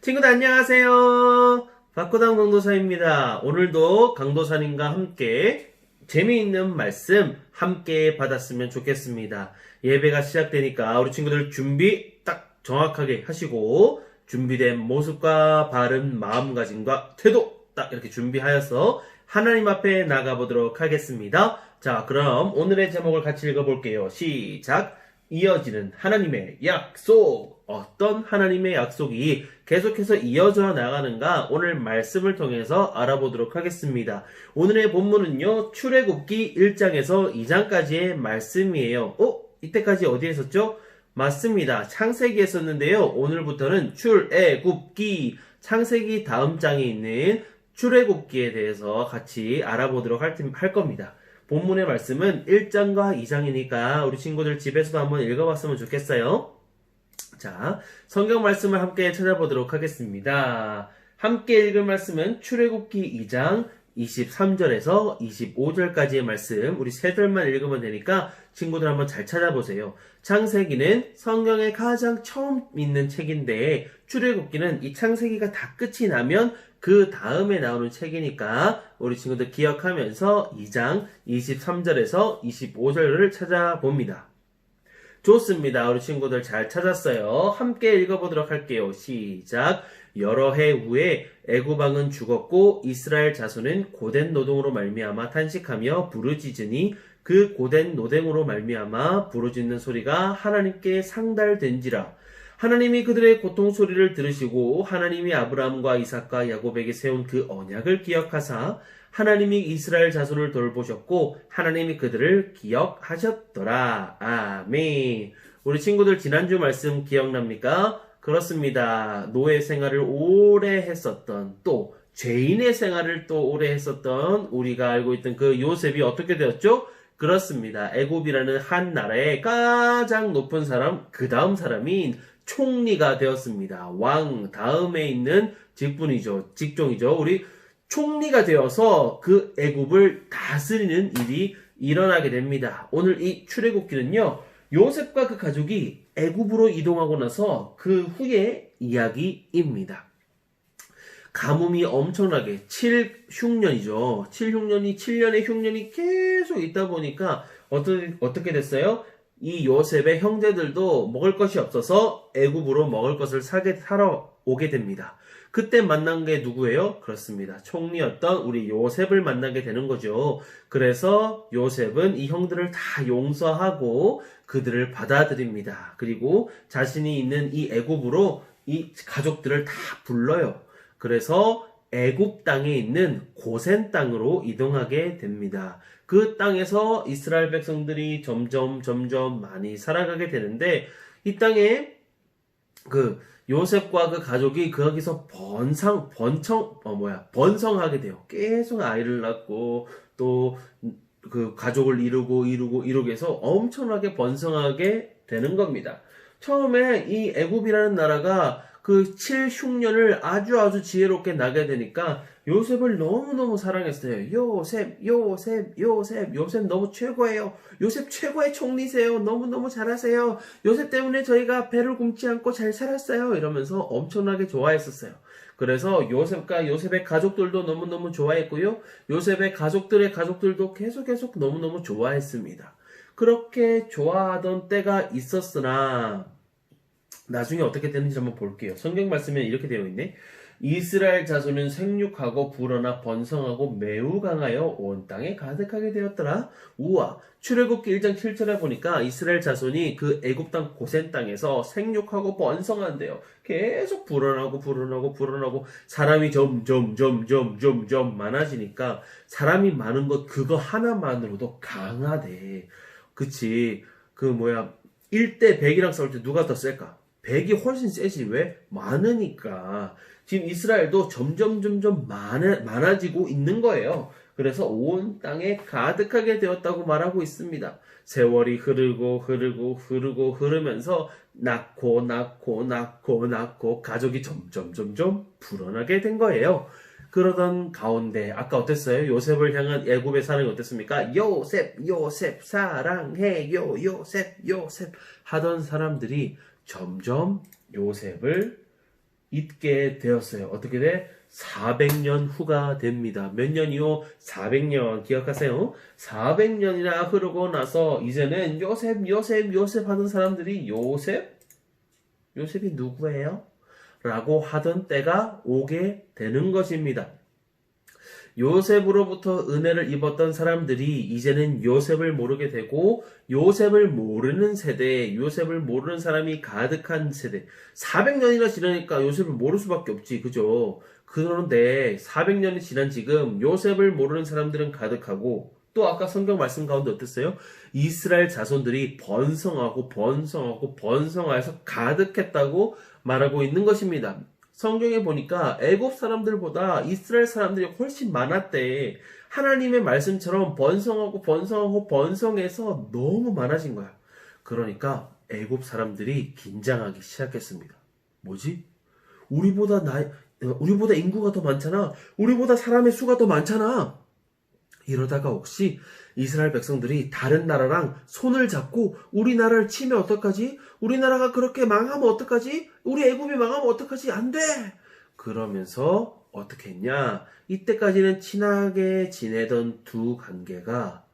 친구들 안녕하세요. 박구당 강도사입니다. 오늘도 강도사님과 함께 재미있는 말씀 함께 받았으면 좋겠습니다. 예배가 시작되니까 우리 친구들 준비 딱 정확하게 하시고 준비된 모습과 바른 마음가짐과 태도 딱 이렇게 준비하여서 하나님 앞에 나가보도록 하겠습니다. 자, 그럼 오늘의 제목을 같이 읽어볼게요. 시작! 이어지는 하나님의 약속. 어떤 하나님의 약속이 계속해서 이어져 나가는가 오늘 말씀을 통해서 알아보도록 하겠습니다. 오늘의 본문은요, 출애굽기 1장에서 2장까지의 말씀이에요. 이때까지 어디에 있었죠? 맞습니다. 창세기에 있었는데요. 오늘부터는 출애굽기, 창세기 다음 장에 있는 출애굽기에 대해서 같이 알아보도록 할 겁니다. 본문의 말씀은 1장과 2장이니까 우리 친구들 집에서도 한번 읽어봤으면 좋겠어요. 자, 성경 말씀을 함께 찾아보도록 하겠습니다. 함께 읽을 말씀은 출애굽기 2장 23절에서 25절까지의 말씀, 우리 세 절만 읽으면 되니까 친구들 한번 잘 찾아보세요. 창세기는 성경의 가장 처음 있는 책인데 출애굽기는 이 창세기가 다 끝이 나면 그 다음에 나오는 책이니까 우리 친구들 기억하면서 2장 23절에서 25절을 찾아봅니다. 좋습니다. 우리 친구들 잘 찾았어요. 함께 읽어보도록 할게요. 시작. 여러 해 후에 애굽 왕은 죽었고 이스라엘 자손은 고된 노동으로 말미암아 탄식하며 부르짖으니 그 고된 노동으로 말미암아 부르짖는 소리가 하나님께 상달된지라. 하나님이 그들의 고통 소리를 들으시고 하나님이 아브라함과 이삭과 야곱에게 세운 그 언약을 기억하사 하나님이 이스라엘 자손을 돌보셨고 하나님이 그들을 기억하셨더라. 아멘. 우리 친구들 지난주 말씀 기억납니까? 그렇습니다. 노예 생활을 오래 했었던, 또 죄인의 생활을 또 오래 했었던 우리가 알고 있던 그 요셉이 어떻게 되었죠? 그렇습니다. 애굽이라는 한 나라의 가장 높은 사람, 그 다음 사람인 총리가 되었습니다. 왕 다음에 있는 직종이죠. 우리 총리가 되어서 그 애굽을 다스리는 일이 일어나게 됩니다. 오늘 이 출애굽기는요, 요셉과 그 가족이 애굽으로 이동하고 나서 그 후의 이야기입니다. 가뭄이 엄청나게 7흉년이죠. 7년의 흉년이 계속 있다 보니까 어떻게 됐어요? 이 요셉의 형제들도 먹을 것이 없어서 애굽으로 먹을 것을 사러 오게 됩니다. 그때 만난 게 누구예요? 그렇습니다. 총리였던 우리 요셉을 만나게 되는 거죠. 그래서 요셉은 이 형들을 다 용서하고 그들을 받아들입니다. 그리고 자신이 있는 이 애굽으로 이 가족들을 다 불러요. 그래서 애굽 땅에 있는 고센 땅으로 이동하게 됩니다. 그 땅에서 이스라엘 백성들이 점점 많이 살아가게 되는데, 이 땅에 요셉과 그 가족이 거기서 번성하게 돼요. 계속 아이를 낳고 또 그 가족을 이루고 해서 엄청나게 번성하게 되는 겁니다. 처음에 이 애굽이라는 나라가 그 7흉년을 아주 지혜롭게 나게 되니까 요셉을 너무너무 사랑했어요. 요셉 너무 최고예요. 요셉 최고의 총리세요. 너무너무 잘하세요. 요셉 때문에 저희가 배를 굶지 않고 잘 살았어요. 이러면서 엄청나게 좋아했었어요. 그래서 요셉과 요셉의 가족들도 너무너무 좋아했고요. 요셉의 가족들의 가족들도 계속 너무너무 좋아했습니다. 그렇게 좋아하던 때가 있었으나 나중에 어떻게 되는지 한번 볼게요. 성경 말씀에 이렇게 되어 있네. 이스라엘 자손은 생육하고 불어나 번성하고 매우 강하여 온 땅에 가득하게 되었더라. 우와, 출애굽기 1장 7절에 보니까 이스라엘 자손이 그 애굽 땅 고센 땅에서 생육하고 번성한대요. 계속 불어나고 사람이 점점 많아지니까 사람이 많은 것 그거 하나만으로도 강하대. 그치? 1대 100이랑 싸울 때 누가 더 셀까? 100이 훨씬 세지. 왜? 많으니까. 지금 이스라엘도 점점 많아지고 있는 거예요. 그래서 온 땅에 가득하게 되었다고 말하고 있습니다. 세월이 흐르면서 낳고 가족이 점점 불어나게 된 거예요. 그러던 가운데 아까 어땠어요? 요셉을 향한 애굽의 사랑이 어땠습니까? 요셉 사랑해요. 요셉 하던 사람들이 점점 요셉을 있게 되었어요. 어떻게 돼? 400년 후가 됩니다. 몇 년이요? 400년. 기억하세요? 400년이나 흐르고 나서 이제는 요셉 하는 사람들이 요셉이 누구예요? 라고 하던 때가 오게 되는 것입니다. 요셉으로부터 은혜를 입었던 사람들이 이제는 요셉을 모르게 되고 요셉을 모르는 세대, 요셉을 모르는 사람이 가득한 세대. 400년이나 지나니까 요셉을 모를 수밖에 없지. 그죠? 그런데 400년이 지난 지금 요셉을 모르는 사람들은 가득하고 또 아까 성경 말씀 가운데 어땠어요? 이스라엘 자손들이 번성하여서 가득했다고 말하고 있는 것입니다. 성경에 보니까 애굽 사람들보다 이스라엘 사람들이 훨씬 많았대. 하나님의 말씀처럼 번성해서 너무 많아진 거야. 그러니까 애굽 사람들이 긴장하기 시작했습니다. 뭐지? 우리보다 인구가 더 많잖아. 우리보다 사람의 수가 더 많잖아. 이러다가 혹시 이스라엘 백성들이 다른 나라랑 손을 잡고 우리나라를 치면 어떡하지? 우리나라가 그렇게 망하면 어떡하지? 우리 애굽이 망하면 어떡하지? 안 돼! 그러면서 어떻게 했냐? 이때까지는 친하게 지내던 두 관계가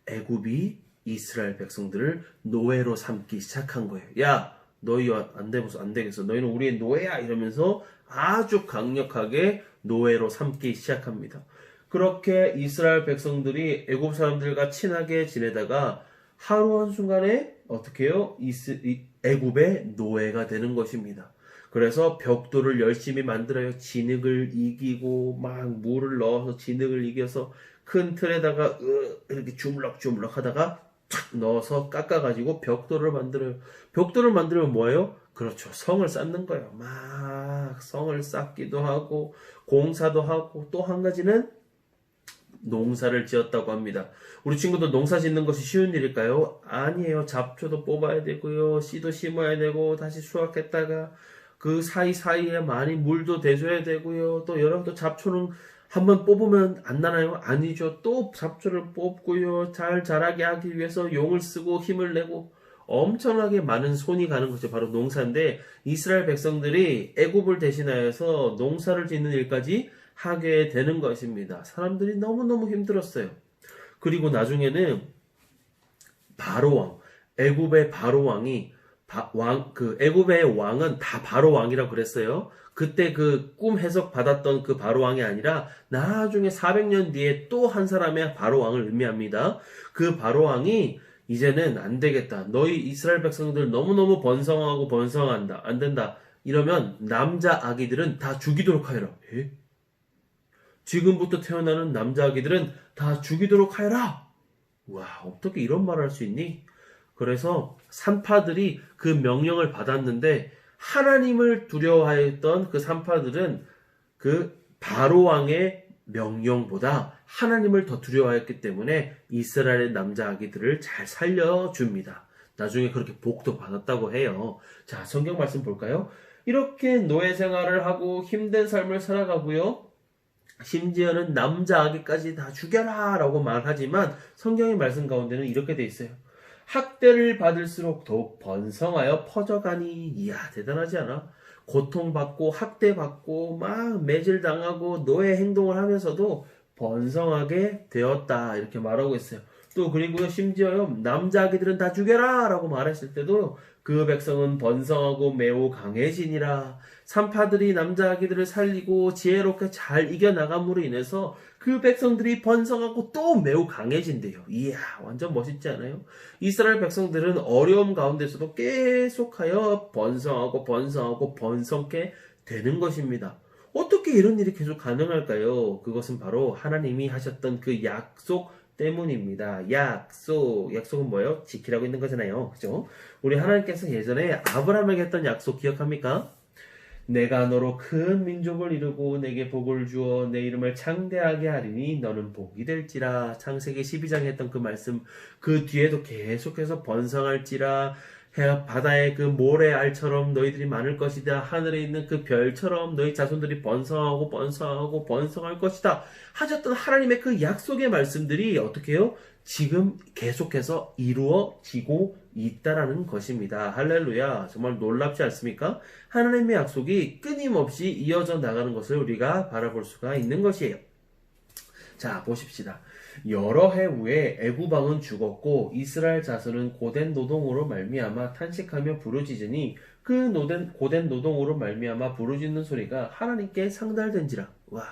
애굽이 이스라엘 백성들을 노예로 삼기 시작한 거예요. 야, 너희 안 되겠어. 너희는 우리의 노예야! 이러면서 아주 강력하게 노예로 삼기 시작합니다. 그렇게 이스라엘 백성들이 애굽 사람들과 친하게 지내다가 하루 한순간에 어떻게 해요? 애굽의 노예가 되는 것입니다. 그래서 벽돌을 열심히 만들어요. 진흙을 이기고 막 물을 넣어서 진흙을 이겨서 큰 틀에다가 이렇게 주물럭주물럭 하다가 탁 넣어서 깎아가지고 벽돌을 만들어요. 벽돌을 만들면 뭐예요? 그렇죠. 성을 쌓는 거예요. 막 성을 쌓기도 하고 공사도 하고 또 한 가지는 농사를 지었다고 합니다. 우리 친구들 농사 짓는 것이 쉬운 일일까요? 아니에요. 잡초도 뽑아야 되고요. 씨도 심어야 되고 다시 수확했다가 그 사이사이에 많이 물도 대줘야 되고요. 또 여러분도 잡초는 한번 뽑으면 안 나나요? 아니죠. 또 잡초를 뽑고요. 잘 자라게 하기 위해서 용을 쓰고 힘을 내고 엄청나게 많은 손이 가는 것이 바로 농사인데 이스라엘 백성들이 애굽을 대신하여서 농사를 짓는 일까지 하게 되는 것입니다. 사람들이 너무너무 힘들었어요. 그리고 나중에는 바로왕, 애굽의 바로왕이 애굽의 왕은 다 바로왕이라고 그랬어요. 그때 그 꿈 해석 받았던 그 바로왕이 아니라 나중에 400년 뒤에 또 한 사람의 바로왕을 의미합니다. 그 바로왕이 이제는 안 되겠다. 너희 이스라엘 백성들 너무너무 번성한다. 안 된다. 이러면 남자 아기들은 다 죽이도록 하여라. 에? 지금부터 태어나는 남자 아기들은 다 죽이도록 하여라. 와, 어떻게 이런 말을 할 수 있니? 그래서 산파들이 그 명령을 받았는데 하나님을 두려워하였던 그 산파들은 그 바로왕의 명령보다 하나님을 더 두려워했기 때문에 이스라엘의 남자 아기들을 잘 살려줍니다. 나중에 그렇게 복도 받았다고 해요. 자, 성경 말씀 볼까요? 이렇게 노예 생활을 하고 힘든 삶을 살아가고요. 심지어는 남자 아기까지 다 죽여라 라고 말하지만 성경의 말씀 가운데는 이렇게 돼 있어요. 학대를 받을수록 더욱 번성하여 퍼져가니. 이야, 대단하지 않아? 고통받고 학대받고 막 매질당하고 노예 행동을 하면서도 번성하게 되었다 이렇게 말하고 있어요. 또 그리고요, 심지어요, 남자 아기들은 다 죽여라 라고 말했을 때도 그 백성은 번성하고 매우 강해지니라. 산파들이 남자 아기들을 살리고 지혜롭게 잘 이겨나감으로 인해서 그 백성들이 번성하고 또 매우 강해진대요. 이야, 완전 멋있지 않아요? 이스라엘 백성들은 어려움 가운데서도 계속하여 번성하고 번성케 되는 것입니다. 어떻게 이런 일이 계속 가능할까요? 그것은 바로 하나님이 하셨던 그 약속 때문입니다. 약속은 뭐예요? 지키라고 있는 거잖아요. 그죠? 우리 하나님께서 예전에 아브라함에게 했던 약속 기억합니까? 내가 너로 큰 민족을 이루고 내게 복을 주어 내 이름을 창대하게 하리니 너는 복이 될지라. 창세기 12장에 했던 그 말씀, 그 뒤에도 계속해서 번성할지라, 해가 바다의 그 모래알처럼 너희들이 많을 것이다. 하늘에 있는 그 별처럼 너희 자손들이 번성하고 번성하고 번성할 것이다. 하셨던 하나님의 그 약속의 말씀들이 어떻게 해요? 지금 계속해서 이루어지고 있다라는 것입니다. 할렐루야. 정말 놀랍지 않습니까? 하나님의 약속이 끊임없이 이어져 나가는 것을 우리가 바라볼 수가 있는 것이에요. 자, 보십시다. 여러 해 후에 애굽 왕은 죽었고 이스라엘 자손은 고된 노동으로 말미암아 탄식하며 부르짖으니 그 고된 노동으로 말미암아 부르짖는 소리가 하나님께 상달된지라. 와,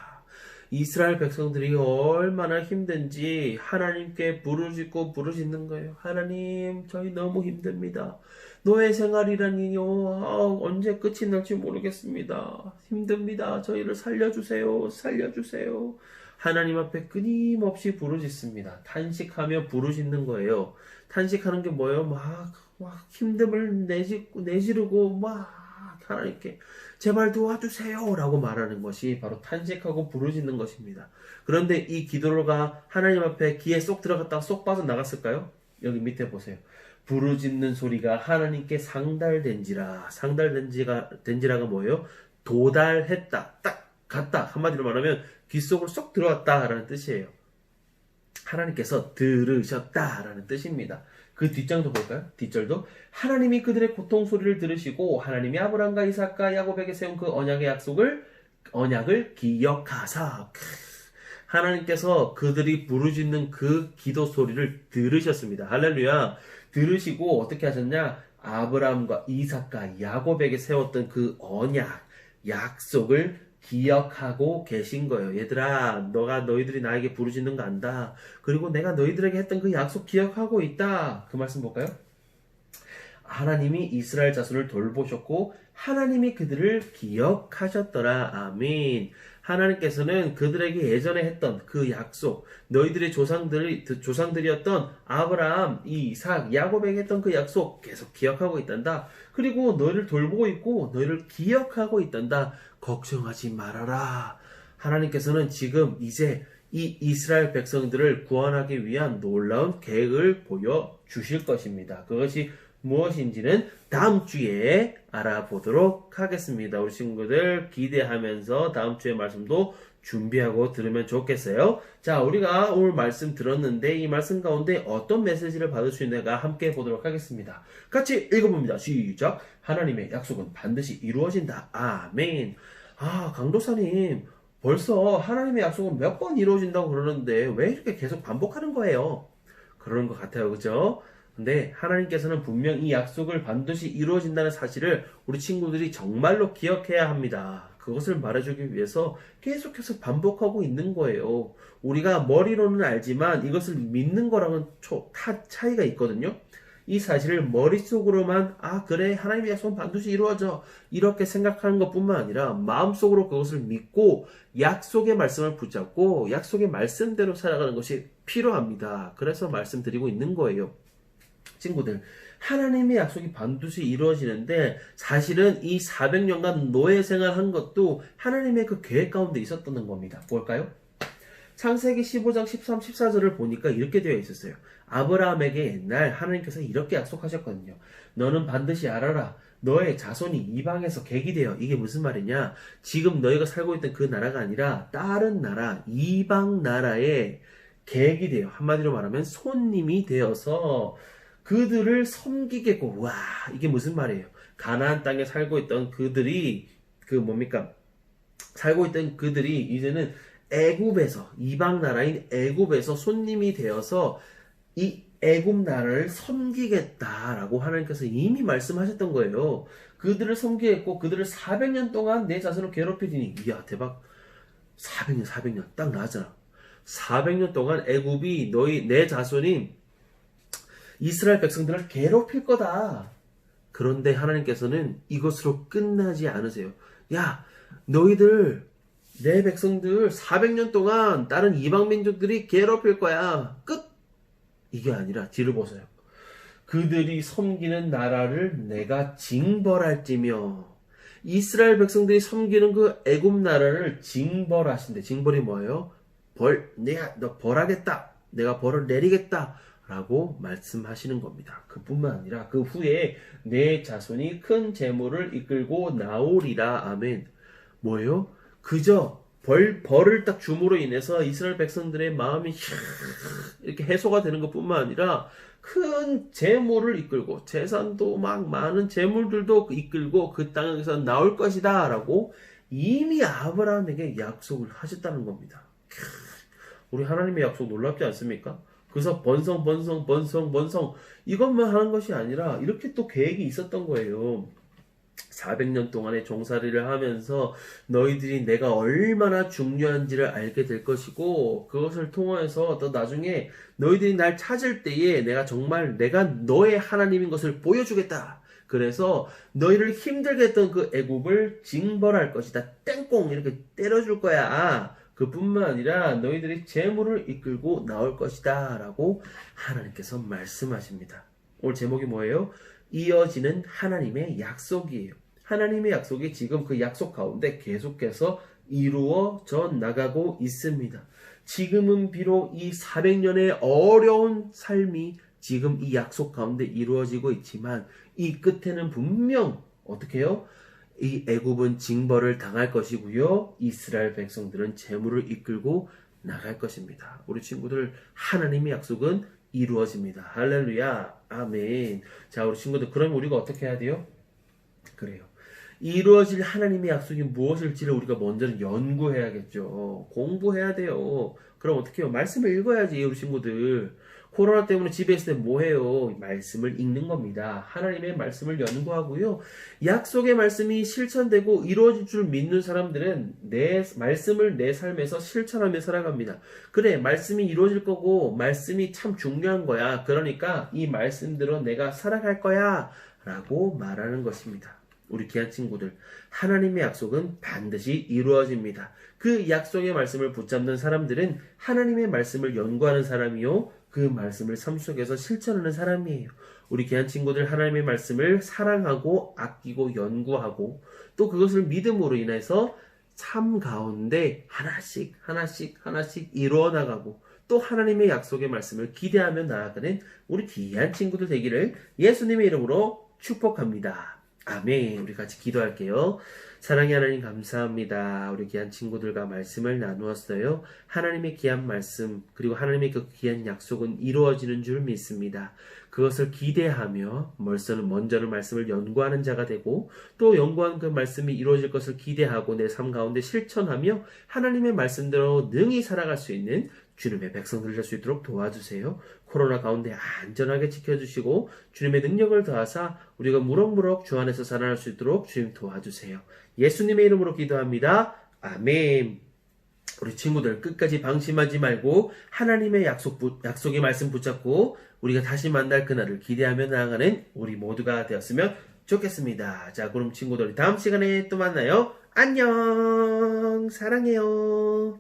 이스라엘 백성들이 얼마나 힘든지 하나님께 부르짖고 부르짖는 거예요. 하나님, 저희 너무 힘듭니다. 노예 생활이라니요. 언제 끝이 날지 모르겠습니다. 힘듭니다. 저희를 살려주세요. 살려주세요. 하나님 앞에 끊임없이 부르짖습니다. 탄식하며 부르짖는 거예요. 탄식하는 게 뭐예요? 막 힘듦을 내지르고 막 하나님께 제발 도와주세요 라고 말하는 것이 바로 탄식하고 부르짖는 것입니다. 그런데 이 기도가 하나님 앞에 귀에 쏙 들어갔다가 쏙 빠져나갔을까요? 여기 밑에 보세요. 부르짖는 소리가 하나님께 상달된지라. 상달된지라가 뭐예요? 도달했다. 딱 갔다. 한마디로 말하면 귀 속으로 쏙 들어왔다라는 뜻이에요. 하나님께서 들으셨다라는 뜻입니다. 그 뒷장도 볼까요? 뒷절도 하나님이 그들의 고통 소리를 들으시고 하나님이 아브라함과 이삭과 야곱에게 세운 그 언약을 기억하사. 하나님께서 그들이 부르짖는 그 기도 소리를 들으셨습니다. 할렐루야. 들으시고 어떻게 하셨냐? 아브라함과 이삭과 야곱에게 세웠던 그 언약, 약속을 기억하고 계신 거예요. 얘들아, 너희들이 나에게 부르짖는 거 안다. 그리고 내가 너희들에게 했던 그 약속 기억하고 있다. 그 말씀 볼까요? 하나님이 이스라엘 자손을 돌보셨고 하나님이 그들을 기억하셨더라. 아멘. 하나님께서는 그들에게 예전에 했던 그 약속, 너희들의 조상들이었던 아브라함, 이삭, 야곱에게 했던 그 약속 계속 기억하고 있단다. 그리고 너희를 돌보고 있고 너희를 기억하고 있단다. 걱정하지 말아라. 하나님께서는 지금 이제 이 이스라엘 백성들을 구원하기 위한 놀라운 계획을 보여주실 것입니다. 그것이 무엇인지는 다음 주에 알아보도록 하겠습니다. 우리 친구들 기대하면서 다음 주에 말씀도 준비하고 들으면 좋겠어요. 자, 우리가 오늘 말씀 들었는데 이 말씀 가운데 어떤 메시지를 받을 수 있는가 함께 보도록 하겠습니다. 같이 읽어봅니다. 시작. 하나님의 약속은 반드시 이루어진다. 아멘. 강도사님, 벌써 하나님의 약속은 몇 번 이루어진다고 그러는데 왜 이렇게 계속 반복하는 거예요? 그러는 것 같아요. 그죠? 근데 하나님께서는 분명 이 약속을 반드시 이루어진다는 사실을 우리 친구들이 정말로 기억해야 합니다. 그것을 말해주기 위해서 계속해서 반복하고 있는 거예요. 우리가 머리로는 알지만 이것을 믿는 거랑은 차이가 있거든요. 이 사실을 머릿속으로만 그래 하나님의 약속은 반드시 이루어져 이렇게 생각하는 것뿐만 아니라 마음속으로 그것을 믿고 약속의 말씀을 붙잡고 약속의 말씀대로 살아가는 것이 필요합니다. 그래서 말씀드리고 있는 거예요. 친구들, 하나님의 약속이 반드시 이루어지는데 사실은 이 400년간 노예 생활한 것도 하나님의 그 계획 가운데 있었던 겁니다. 뭘까요? 창세기 15장 13, 14절을 보니까 이렇게 되어 있었어요. 아브라함에게 옛날 하나님께서 이렇게 약속하셨거든요. 너는 반드시 알아라. 너의 자손이 이방에서 객이 되어. 이게 무슨 말이냐? 지금 너희가 살고 있던 그 나라가 아니라 다른 나라, 이방 나라의 객이 되어. 한마디로 말하면 손님이 되어서 그들을 섬기겠고. 와, 이게 무슨 말이에요? 가나안 땅에 살고 있던 그들이 살고 있던 그들이 이제는 애굽에서, 이방 나라인 애굽에서 손님이 되어서 이 애굽 나라를 섬기겠다라고 하나님께서 이미 말씀하셨던 거예요. 그들을 섬기겠고 그들을 400년 동안 내 자손을 괴롭히더니, 이야 대박. 400년 딱 나왔잖아. 400년 동안 애굽이 내 자손인 이스라엘 백성들을 괴롭힐 거다. 그런데 하나님께서는 이것으로 끝나지 않으세요. 야, 너희들 내 백성들 400년 동안 다른 이방 민족들이 괴롭힐 거야. 끝! 이게 아니라 뒤를 보세요. 그들이 섬기는 나라를 내가 징벌할지며. 이스라엘 백성들이 섬기는 그 애굽 나라를 징벌하신대. 징벌이 뭐예요? 너 벌하겠다. 내가 벌을 내리겠다. 라고 말씀하시는 겁니다. 그뿐만 아니라 그 후에 내 자손이 큰 재물을 이끌고 나오리라. 아멘. 뭐예요? 그저 벌을 딱 줌으로 인해서 이스라엘 백성들의 마음이 이렇게 해소가 되는 것뿐만 아니라 큰 재물을 이끌고 재산도 막 많은 재물들도 이끌고 그 땅에서 나올 것이다 라고 이미 아브라함에게 약속을 하셨다는 겁니다. 우리 하나님의 약속 놀랍지 않습니까? 그래서 번성 이것만 하는 것이 아니라 이렇게 또 계획이 있었던 거예요. 400년 동안의 종살이를 하면서 너희들이 내가 얼마나 중요한지를 알게 될 것이고 그것을 통해서 또 나중에 너희들이 날 찾을 때에 내가 너의 하나님인 것을 보여주겠다. 그래서 너희를 힘들게 했던 그 애굽을 징벌할 것이다. 땡꽁 이렇게 때려줄 거야. 그뿐만 아니라 너희들이 재물을 이끌고 나올 것이다 라고 하나님께서 말씀하십니다. 오늘 제목이 뭐예요? 이어지는 하나님의 약속이에요. 하나님의 약속이 지금 그 약속 가운데 계속해서 이루어져 나가고 있습니다. 지금은 비록 이 400년의 어려운 삶이 지금 이 약속 가운데 이루어지고 있지만 이 끝에는 분명 어떻게 해요? 이 애굽은 징벌을 당할 것이고요. 이스라엘 백성들은 재물을 이끌고 나갈 것입니다. 우리 친구들 하나님의 약속은 이루어집니다. 할렐루야. 아멘. 자, 우리 친구들 그럼 우리가 어떻게 해야 돼요? 그래요. 이루어질 하나님의 약속이 무엇일지를 우리가 먼저는 연구해야겠죠. 공부해야 돼요. 그럼 어떻게 해요? 말씀을 읽어야지 우리 친구들. 코로나 때문에 집에 있을 때 뭐 해요? 말씀을 읽는 겁니다. 하나님의 말씀을 연구하고요. 약속의 말씀이 실천되고 이루어질 줄 믿는 사람들은 내 말씀을 내 삶에서 실천하며 살아갑니다. 그래, 말씀이 이루어질 거고 말씀이 참 중요한 거야. 그러니까 이 말씀대로 내가 살아갈 거야 라고 말하는 것입니다. 우리 귀한 친구들, 하나님의 약속은 반드시 이루어집니다. 그 약속의 말씀을 붙잡는 사람들은 하나님의 말씀을 연구하는 사람이요, 그 말씀을 삶 속에서 실천하는 사람이에요. 우리 귀한 친구들, 하나님의 말씀을 사랑하고 아끼고 연구하고 또 그것을 믿음으로 인해서 삶 가운데 하나씩 이루어나가고 또 하나님의 약속의 말씀을 기대하며 나아가는 우리 귀한 친구들 되기를 예수님의 이름으로 축복합니다. 아멘. 우리 같이 기도할게요. 사랑의 하나님 감사합니다. 우리 귀한 친구들과 말씀을 나누었어요. 하나님의 귀한 말씀 그리고 하나님의 그 귀한 약속은 이루어지는 줄 믿습니다. 그것을 기대하며 먼저는 말씀을 연구하는 자가 되고 또 연구한 그 말씀이 이루어질 것을 기대하고 내 삶 가운데 실천하며 하나님의 말씀대로 능히 살아갈 수 있는 주님의 백성들 될 수 있도록 도와주세요. 코로나 가운데 안전하게 지켜주시고 주님의 능력을 더하사 우리가 무럭무럭 주 안에서 살아날 수 있도록 주님 도와주세요. 예수님의 이름으로 기도합니다. 아멘. 우리 친구들 끝까지 방심하지 말고 하나님의 약속의 말씀 붙잡고 우리가 다시 만날 그날을 기대하며 나아가는 우리 모두가 되었으면 좋겠습니다. 자, 그럼 친구들 다음 시간에 또 만나요. 안녕. 사랑해요.